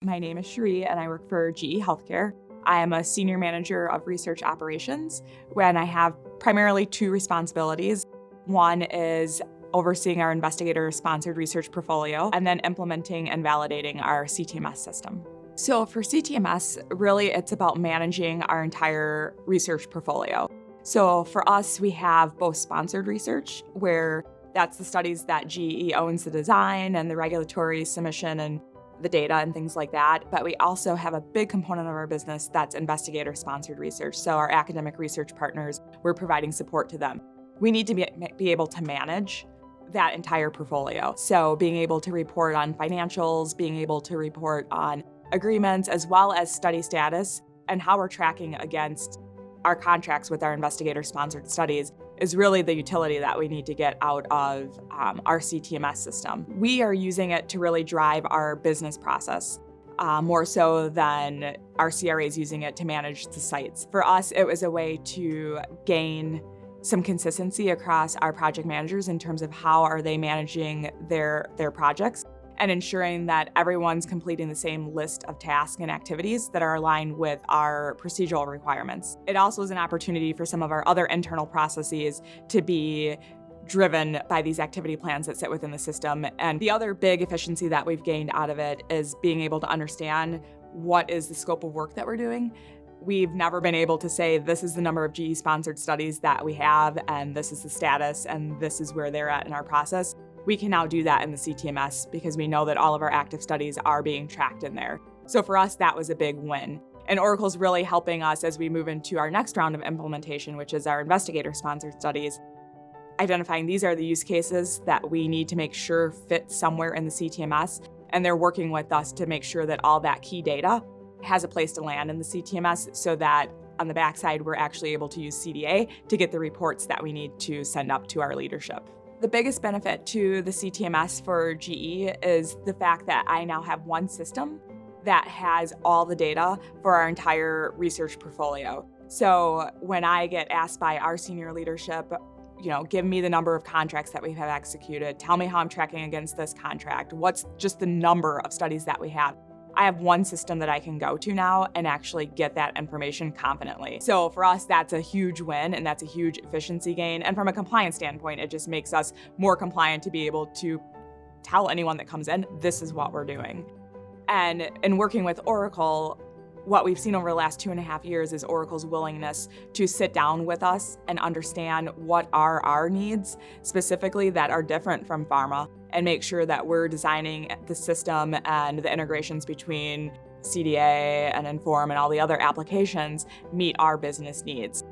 My name is She-ree, and I work for GE Healthcare. I am a senior manager of research operations, when I have primarily two responsibilities. One is overseeing our investigator-sponsored research portfolio, and then implementing and validating our CTMS system. So for CTMS, really it's about managing our entire research portfolio. So for us, we have both sponsored research, where that's the studies that GE owns the design and the regulatory submission and the data and things like that. But we also have a big component of our business that's investigator-sponsored research. So our academic research partners, we're providing support to them. We need to be able to manage that entire portfolio. So being able to report on financials, being able to report on agreements, as well as study status and how we're tracking against our contracts with our investigator-sponsored studies is really the utility that we need to get out of our CTMS system. We are using it to really drive our business process, more so than our CRA is using it to manage the sites. For us, it was a way to gain some consistency across our project managers in terms of how are they managing their projects, and ensuring that everyone's completing the same list of tasks and activities that are aligned with our procedural requirements. It also is an opportunity for some of our other internal processes to be driven by these activity plans that sit within the system. And the other big efficiency that we've gained out of it is being able to understand what is the scope of work that we're doing. We've never been able to say, this is the number of GE-sponsored studies that we have, and this is the status, and this is where they're at in our process. We can now do that in the CTMS because we know that all of our active studies are being tracked in there. So for us, that was a big win. And Oracle's really helping us as we move into our next round of implementation, which is our investigator-sponsored studies, identifying these are the use cases that we need to make sure fit somewhere in the CTMS. And they're working with us to make sure that all that key data has a place to land in the CTMS so that on the backside, we're actually able to use CDA to get the reports that we need to send up to our leadership. The biggest benefit to the CTMS for GE is the fact that I now have one system that has all the data for our entire research portfolio. So when I get asked by our senior leadership, give me the number of contracts that we have executed, tell me how I'm tracking against this contract, what's just the number of studies that we have. I have one system that I can go to now and actually get that information confidently. So for us, that's a huge win and that's a huge efficiency gain. And from a compliance standpoint, it just makes us more compliant to be able to tell anyone that comes in, this is what we're doing. And in working with Oracle, what we've seen over the last 2.5 years is Oracle's willingness to sit down with us and understand what are our needs specifically that are different from pharma, and make sure that we're designing the system and the integrations between CDA and Inform and all the other applications meet our business needs.